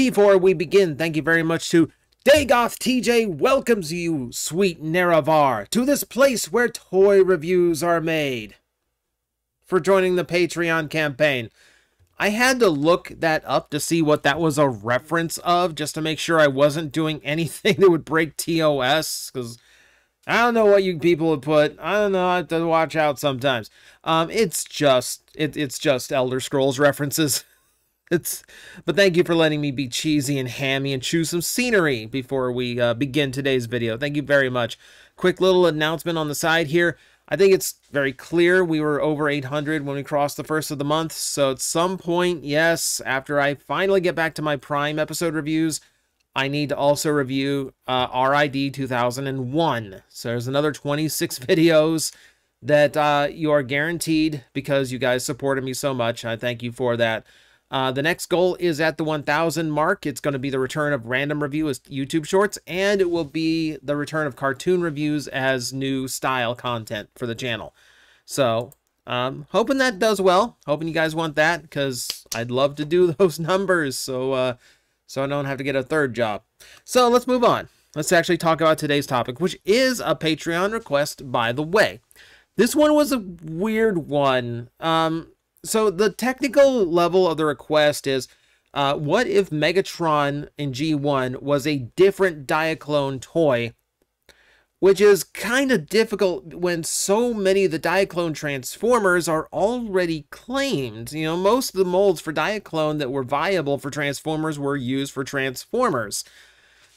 Before we begin, thank you very much to Dagoth TJ welcomes you, sweet Naravar, to this place where toy reviews are made, for joining the Patreon campaign. I had to look that up to see what that was a reference of, just to make sure I wasn't doing anything that would break TOS, because I don't know what you people would put. I don't know, I have to watch out sometimes. It's just Elder Scrolls references. But thank you for letting me be cheesy and hammy and choose some scenery before we begin today's video. Thank you very much. Quick little announcement on the side here. I think it's very clear we were over 800 when we crossed the first of the month. So at some point, yes, after I finally get back to my Prime episode reviews, I need to also review RID 2001. So there's another 26 videos that you are guaranteed because you guys supported me so much. I thank you for that. The next goal is at the 1,000 mark. It's going to be the return of random review as YouTube shorts, and it will be the return of cartoon reviews as new style content for the channel. So, hoping that does well. Hoping you guys want that, because I'd love to do those numbers, so I don't have to get a third job. So let's move on. Let's actually talk about today's topic, which is a Patreon request, by the way. This one was a weird one. So the technical level of the request is, what if Megatron in G1 was a different Diaclone toy? Which is kind of difficult when so many of the Diaclone Transformers are already claimed. You know, most of the molds for Diaclone that were viable for Transformers were used for Transformers.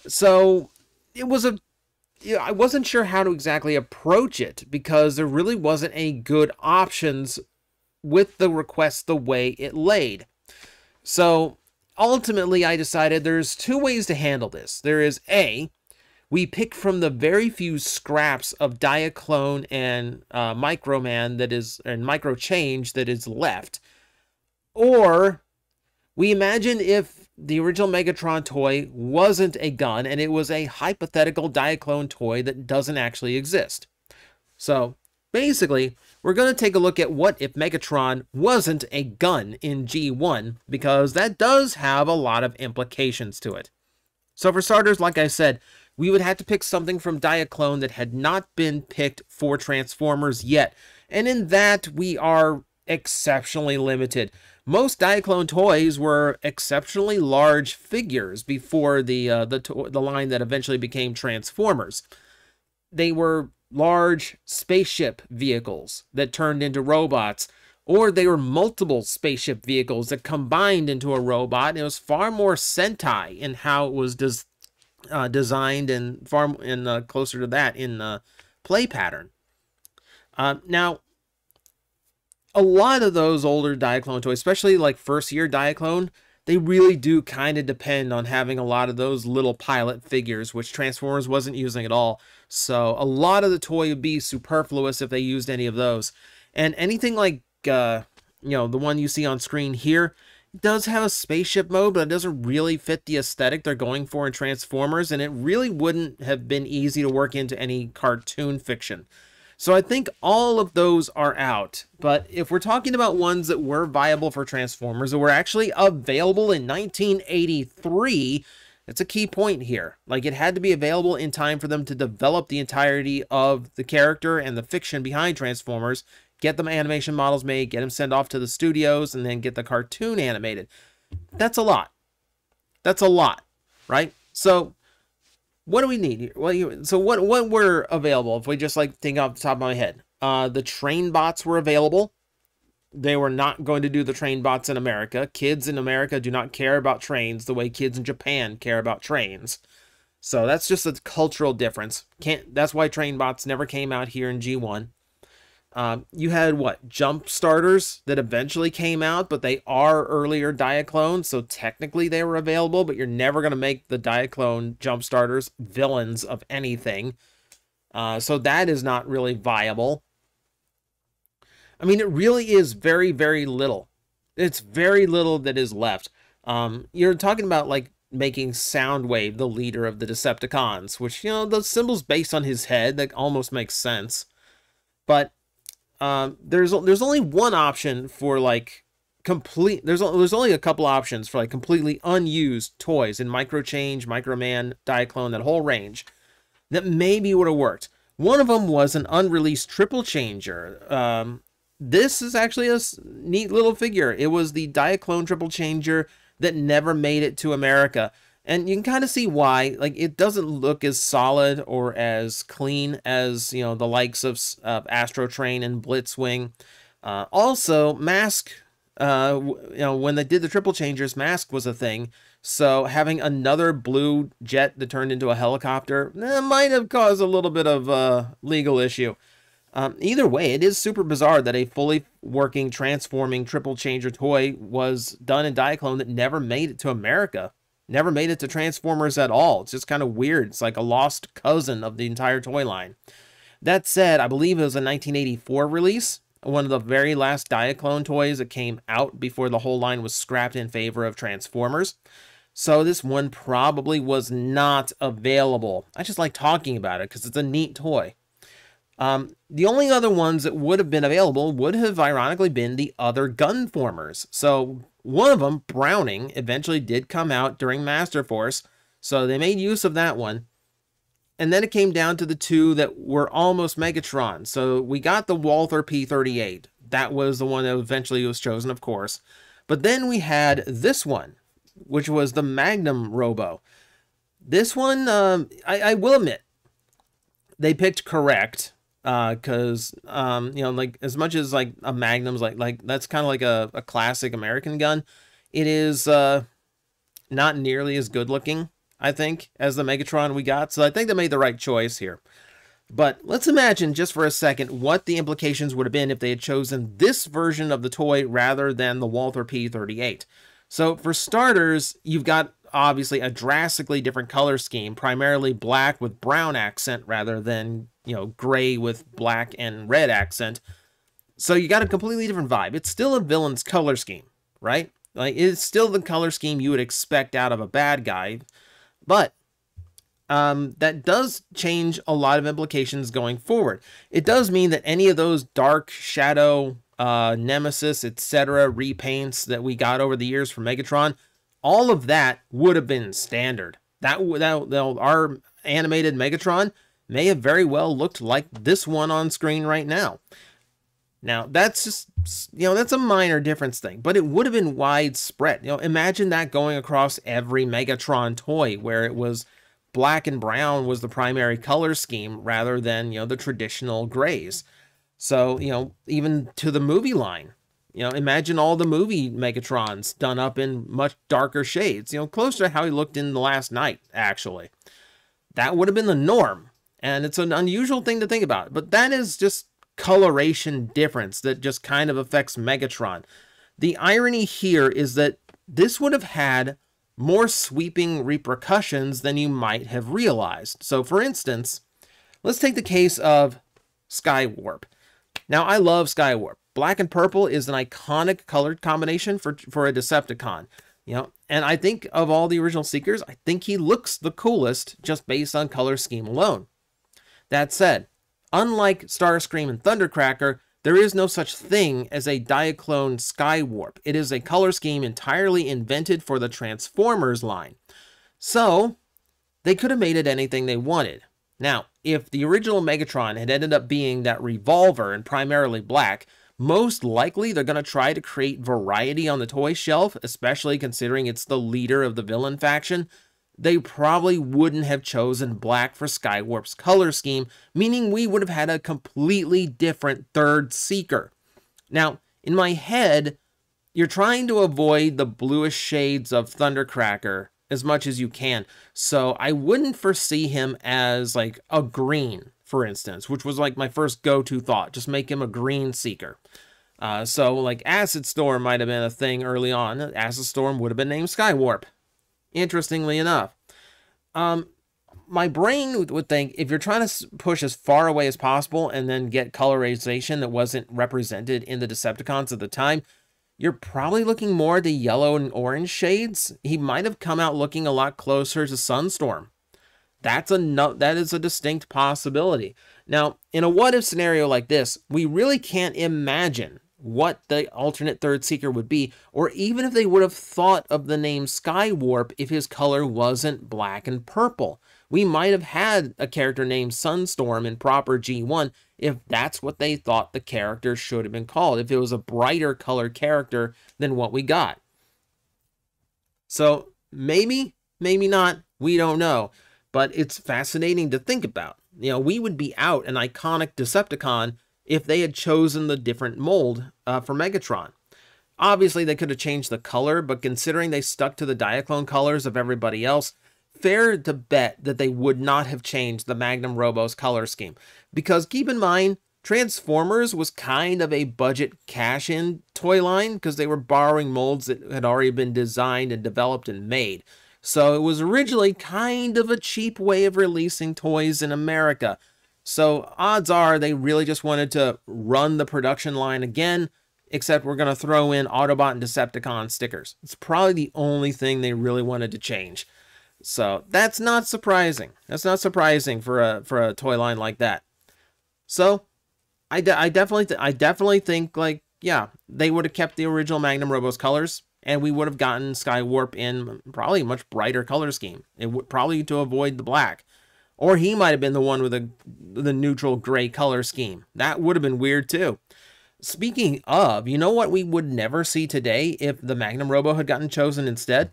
So it was I wasn't sure how to exactly approach it, because there really wasn't any good options with the request the way it laid. So ultimately I decided there's two ways to handle this. There is A, we pick from the very few scraps of Diaclone and Microman that is, and Micro Change that is left. Or we imagine if the original Megatron toy wasn't a gun and it was a hypothetical Diaclone toy that doesn't actually exist. So basically, we're going to take a look at what if Megatron wasn't a gun in G1, because that does have a lot of implications to it. So for starters, like I said, we would have to pick something from Diaclone that had not been picked for Transformers yet. And in that, we are exceptionally limited. Most Diaclone toys were exceptionally large figures before the line that eventually became Transformers. They were large spaceship vehicles that turned into robots, or they were multiple spaceship vehicles that combined into a robot. And it was far more Sentai in how it was designed, and far closer to that in play pattern. Now, a lot of those older Diaclone toys, especially like first year Diaclone, they really do kind of depend on having a lot of those little pilot figures, which Transformers wasn't using at all. So a lot of the toy would be superfluous if they used any of those. And anything like, you know, the one you see on screen here does have a spaceship mode, but it doesn't really fit the aesthetic they're going for in Transformers. And it really wouldn't have been easy to work into any cartoon fiction. So I think all of those are out. But if we're talking about ones that were viable for Transformers, that were actually available in 1983, it's a key point here. Like, it had to be available in time for them to develop the entirety of the character and the fiction behind Transformers, get them animation models made, get them sent off to the studios, and then get the cartoon animated. That's a lot. That's a lot, right? So what do we need here? Well, so what were available? If we just like think off the top of my head, the train bots were available. They were not going to do the train bots in America. Kids in America do not care about trains the way kids in Japan care about trains. So that's just a cultural difference. That's why train bots never came out here in G1. You had what? Jump starters that eventually came out, but they are earlier Diaclones, so technically they were available, but you're never going to make the Diaclone jump starters villains of anything. So that is not really viable. I mean, it really is very, very little. It's very little that is left. You're talking about like making Soundwave the leader of the Decepticons, which, you know, the symbol's based on his head. That almost makes sense. But there's only one option for like there's only a couple options for like completely unused toys in Micro Change, Micro Man, Diaclone, that whole range that maybe would have worked. One of them was an unreleased triple changer. This is actually a neat little figure. It was the Diaclone triple changer that never made it to America. And you can kind of see why. Like, it doesn't look as solid or as clean as, you know, the likes of Astro Train and Blitzwing. Also, Mask, you know, when they did the triple changers, Mask was a thing. So having another blue jet that turned into a helicopter might have caused a little bit of legal issue. Either way, it is super bizarre that a fully working, transforming triple changer toy was done in Diaclone that never made it to America. Never made it to Transformers at all. It's just kind of weird. It's like a lost cousin of the entire toy line. That said, I believe it was a 1984 release. One of the very last Diaclone toys that came out before the whole line was scrapped in favor of Transformers. So this one probably was not available. I just like talking about it because it's a neat toy. The only other ones that would have been available would have ironically been the other Gunformers. So one of them, Browning, eventually did come out during Master Force, so they made use of that one. And then it came down to the two that were almost Megatron. So we got the Walther P-38. That was the one that eventually was chosen, of course. But then we had this one, which was the Magnum Robo. This one, I will admit, they picked correct. Because, you know, like, as much as, like, a Magnum's, like that's kind of like a classic American gun, it is, not nearly as good looking, I think, as the Megatron we got. So I think they made the right choice here. But let's imagine, just for a second, what the implications would have been if they had chosen this version of the toy rather than the Walther P-38. So, for starters, you've got, obviously, a drastically different color scheme, primarily black with brown accent rather than, you know, gray with black and red accent. So you got a completely different vibe. It's still a villain's color scheme, right? Like, it's still the color scheme you would expect out of a bad guy. But that does change a lot of implications going forward. It does mean that any of those Dark Shadow, Nemesis, etc. repaints that we got over the years from Megatron, all of that would have been standard. Our animated Megatron may have very well looked like this one on screen right now. Now, that's just, you know, that's a minor difference thing, but it would have been widespread. You know, imagine that going across every Megatron toy where it was black and brown was the primary color scheme rather than, you know, the traditional grays. So, you know, even to the movie line, you know, imagine all the movie Megatrons done up in much darker shades, you know, closer to how he looked in The Last Knight, actually. That would have been the norm. And it's an unusual thing to think about, but that is just coloration difference that just kind of affects Megatron. The irony here is that this would have had more sweeping repercussions than you might have realized. So, for instance, let's take the case of Skywarp. Now, I love Skywarp. Black and purple is an iconic colored combination for a Decepticon. You know, and I think of all the original Seekers, I think he looks the coolest just based on color scheme alone. That said, unlike Starscream and Thundercracker, there is no such thing as a Diaclone Skywarp. It is a color scheme entirely invented for the Transformers line. So, they could have made it anything they wanted. Now, if the original Megatron had ended up being that revolver and primarily black, most likely they're going to try to create variety on the toy shelf, especially considering it's the leader of the villain faction. They probably wouldn't have chosen black for Skywarp's color scheme, meaning we would have had a completely different third Seeker. Now, in my head, you're trying to avoid the bluish shades of Thundercracker as much as you can, so I wouldn't foresee him as like a green, for instance, which was like my first go-to thought. Just make him a green Seeker. So like Acid Storm might have been a thing early on. Acid Storm would have been named Skywarp. Interestingly enough, my brain would think if you're trying to push as far away as possible and then get colorization that wasn't represented in the Decepticons at the time, you're probably looking more at the yellow and orange shades. He might have come out looking a lot closer to Sunstorm. That is a distinct possibility. Now, in a what-if scenario like this, we really can't imagine what the alternate third seeker would be, or even if they would have thought of the name Skywarp if his color wasn't black and purple. We might have had a character named Sunstorm in proper G1 if that's what they thought the character should have been called, if it was a brighter colored character than what we got. So maybe, maybe not, we don't know, but it's fascinating to think about. You know, we would be out an iconic Decepticon if they had chosen the different mold for Megatron. Obviously, they could have changed the color, but considering they stuck to the Diaclone colors of everybody else, fair to bet that they would not have changed the Magnum Robo's color scheme. Because keep in mind, Transformers was kind of a budget cash-in toy line because they were borrowing molds that had already been designed and developed and made. So it was originally kind of a cheap way of releasing toys in America. So odds are they really just wanted to run the production line again, except we're going to throw in Autobot and Decepticon stickers. It's probably the only thing they really wanted to change. So that's not surprising. That's not surprising for a toy line like that. So I definitely think, like, yeah, they would have kept the original Magnum Robo's colors, and we would have gotten Skywarp in probably a much brighter color scheme. It would probably to avoid the black. Or he might have been the one with the neutral gray color scheme. That would have been weird too. Speaking of, you know what we would never see today if the Magnum Robo had gotten chosen instead?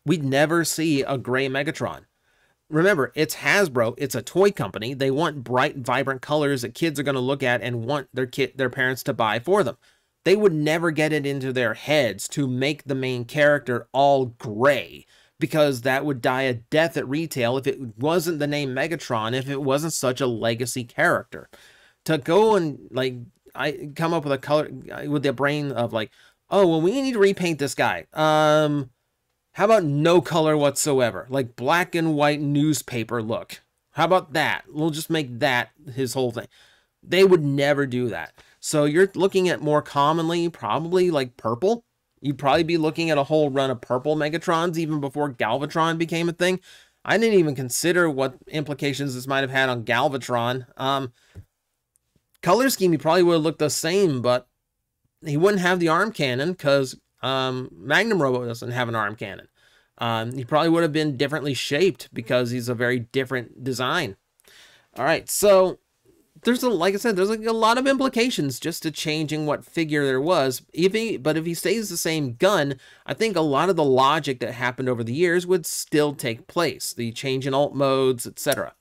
We'd never see a gray Megatron. Remember, it's Hasbro. It's a toy company. They want bright, vibrant colors that kids are going to look at and want their parents to buy for them. They would never get it into their heads to make the main character all gray, because that would die a death at retail if it wasn't the name Megatron, if it wasn't such a legacy character. To go and, like, I come up with a color with the brain of, like, oh, well, we need to repaint this guy. How about no color whatsoever? Like black and white newspaper look. How about that? We'll just make that his whole thing. They would never do that. So you're looking at more commonly, probably like purple. You'd probably be looking at a whole run of purple Megatrons even before Galvatron became a thing. I didn't even consider what implications this might have had on Galvatron. Color scheme, he probably would have looked the same, but he wouldn't have the arm cannon because Magnum Robo doesn't have an arm cannon. He probably would have been differently shaped because he's a very different design. All right, so there's like I said, there's like a lot of implications just to changing what figure there was. But if he stays the same gun, I think a lot of the logic that happened over the years would still take place. The change in alt modes, etc.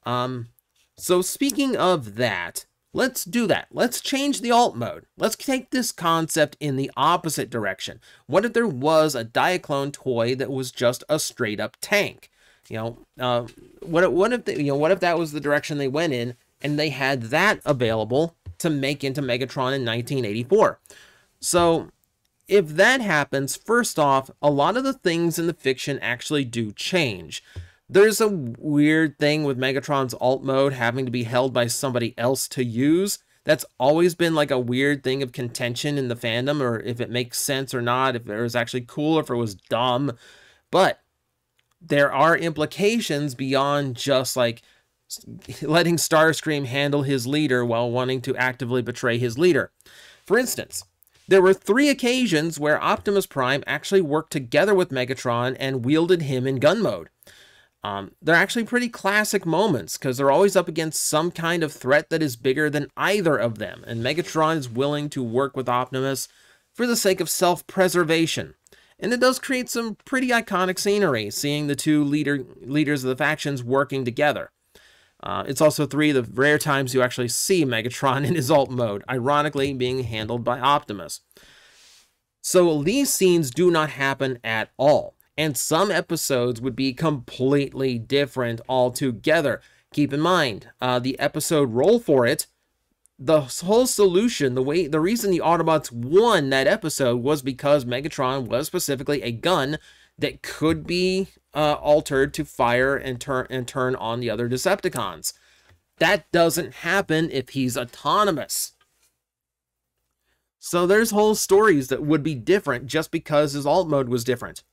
So speaking of that, let's do that. Let's change the alt mode. Let's take this concept in the opposite direction. What if there was a Diaclone toy that was just a straight up tank? You know, what if that was the direction they went in, and they had that available to make into Megatron in 1984? So if that happens, first off, a lot of the things in the fiction actually do change. There's a weird thing with Megatron's alt mode having to be held by somebody else to use. That's always been like a weird thing of contention in the fandom, or if it makes sense or not, if it was actually cool or if it was dumb. But there are implications beyond just like letting Starscream handle his leader while wanting to actively betray his leader. For instance, there were 3 occasions where Optimus Prime actually worked together with Megatron and wielded him in gun mode. They're actually pretty classic moments because they're always up against some kind of threat that is bigger than either of them, and Megatron is willing to work with Optimus for the sake of self-preservation. And it does create some pretty iconic scenery, seeing the two leaders of the factions working together. It's also 3 of the rare times you actually see Megatron in his alt mode, ironically being handled by Optimus. So these scenes do not happen at all. And some episodes would be completely different altogether. Keep in mind, the episode roll for it, the whole solution, the reason the Autobots won that episode was because Megatron was specifically a gun that could be altered to fire and turn on the other Decepticons. That doesn't happen if he's autonomous. So there's whole stories that would be different just because his alt mode was different.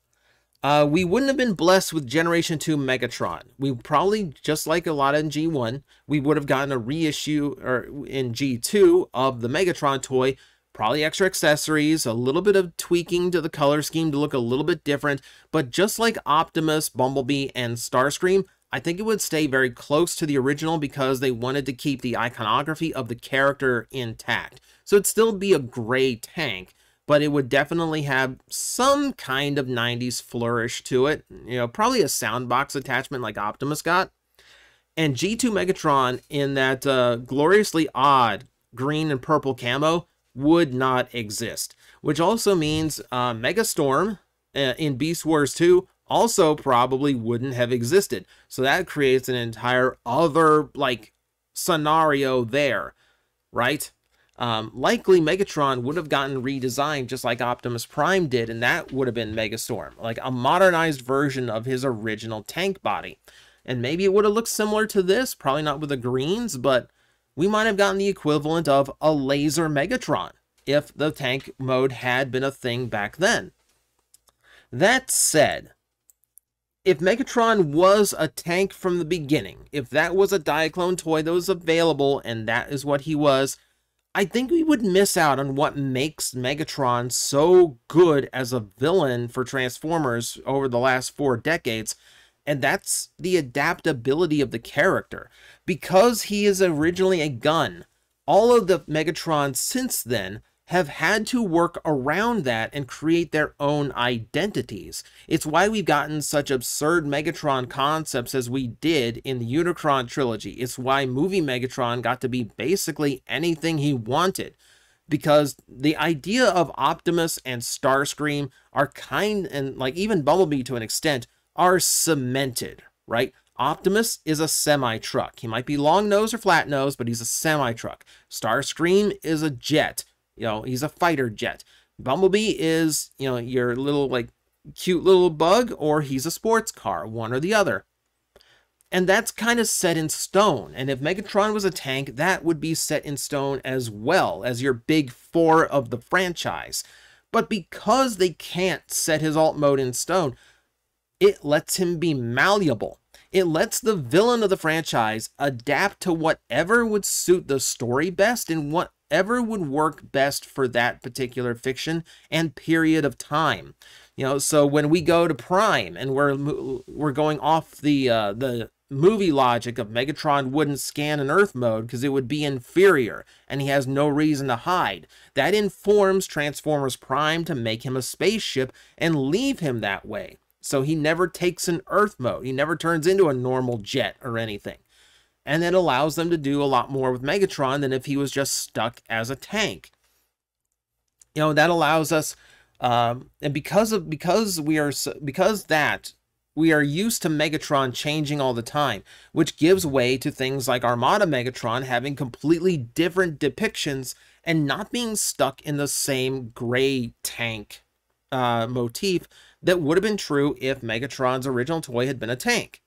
We wouldn't have been blessed with Generation 2 Megatron. We probably, just like a lot in G1, we would have gotten a reissue or in G2 of the Megatron toy, Probably extra accessories, a little bit of tweaking to the color scheme to look a little bit different, but just like Optimus, Bumblebee, and Starscream, I think it would stay very close to the original because they wanted to keep the iconography of the character intact. So it'd still be a gray tank, but it would definitely have some kind of 90s flourish to it. You know, probably a soundbox attachment like Optimus got. And G2 Megatron in that gloriously odd green and purple camo would not exist, which also means Megastorm in Beast Wars 2 also probably wouldn't have existed. So that creates an entire other like scenario there, right? Likely Megatron would have gotten redesigned just like Optimus Prime did, and that would have been Megastorm, like a modernized version of his original tank body. And maybe it would have looked similar to this, probably not with the greens, but we might have gotten the equivalent of a laser Megatron if the tank mode had been a thing back then. That said, if Megatron was a tank from the beginning, if that was a Diaclone toy that was available and that is what he was, I think we would miss out on what makes Megatron so good as a villain for Transformers over the last 4 decades, and that's the adaptability of the character. Because he is originally a gun, all of the Megatrons since then have had to work around that and create their own identities. It's why we've gotten such absurd Megatron concepts as we did in the Unicron trilogy. It's why movie Megatron got to be basically anything he wanted, because the idea of Optimus and Starscream are and like even Bumblebee to an extent, are cemented, right? Optimus is a semi-truck. He might be long-nosed or flat-nosed, but he's a semi-truck. Starscream is a jet. You know, he's a fighter jet. Bumblebee is, you know, your little, like, cute little bug, or he's a sports car, one or the other. And that's kind of set in stone. And if Megatron was a tank, that would be set in stone as well as your big 4 of the franchise. But because they can't set his alt mode in stone, it lets him be malleable. It lets the villain of the franchise adapt to whatever would suit the story best and whatever would work best for that particular fiction and period of time. You know, so when we go to Prime and we're going off the movie logic of Megatron wouldn't scan in Earth mode because it would be inferior and he has no reason to hide. That informs Transformers Prime to make him a spaceship and leave him that way. So he never takes an Earth mode. He never turns into a normal jet or anything. And it allows them to do a lot more with Megatron than if he was just stuck as a tank. You know, that allows us, and because we are used to Megatron changing all the time, which gives way to things like Armada Megatron having completely different depictions and not being stuck in the same gray tank motif that would have been true if Megatron's original toy had been a tank.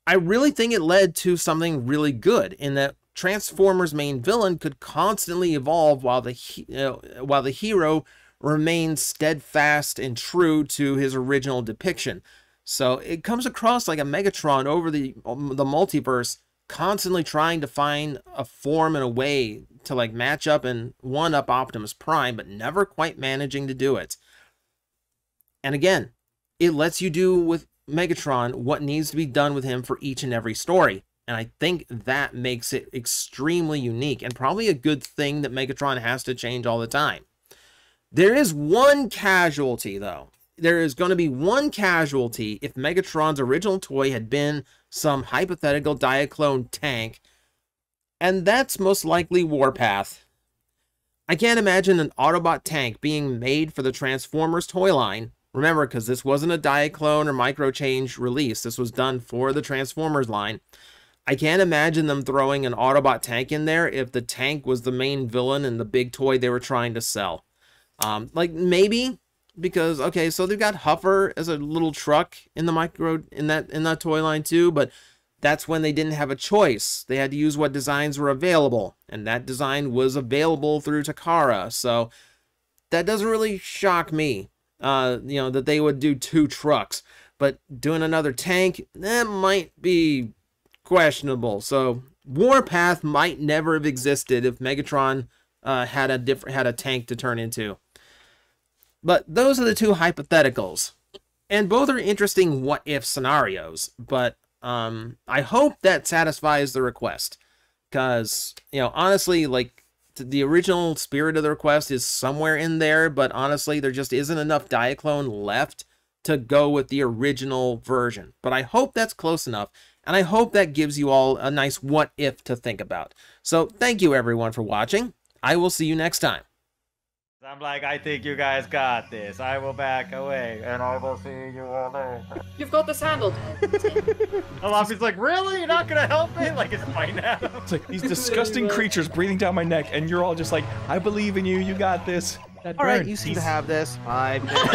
I really think it led to something really good in that Transformers' main villain could constantly evolve while the hero remained steadfast and true to his original depiction. So it comes across like a Megatron over the multiverse, constantly trying to find a form and a way to like match up and one-up Optimus Prime, but never quite managing to do it. And again, it lets you do with Megatron what needs to be done with him for each and every story. And I think that makes it extremely unique and probably a good thing that Megatron has to change all the time. There is one casualty, though. There is going to be one casualty if Megatron's original toy had been some hypothetical Diaclone tank, and that's most likely Warpath. I can't imagine an Autobot tank being made for the Transformers toy line. Remember, because this wasn't a Diaclone or micro-change release. This was done for the Transformers line. I can't imagine them throwing an Autobot tank in there if the tank was the main villain and the big toy they were trying to sell. Like, maybe, because, okay, so they've got Huffer as a little truck in the in that toy line too, but that's when they didn't have a choice. They had to use what designs were available, and that design was available through Takara, so that doesn't really shock me. You know, that they would do 2 trucks, but doing another tank, that might be questionable. So Warpath might never have existed if Megatron had a tank to turn into. But those are the two hypotheticals, and both are interesting what-if scenarios. But I hope that satisfies the request, because honestly, like, the original spirit of the request is somewhere in there, but honestly, there just isn't enough Diaclone left to go with the original version. But I hope that's close enough, and I hope that gives you all a nice what-if to think about. So thank you everyone for watching. I will see you next time. I'm like, I think you guys got this. I will back away, and I will see you all later. You've got this handled. Alafi's like, really? You're not gonna help me? Like, it's fine now. It's like these disgusting creatures breathing down my neck, and you're all just like, I believe in you. You got this. All right, you seem to have this. 5 minutes.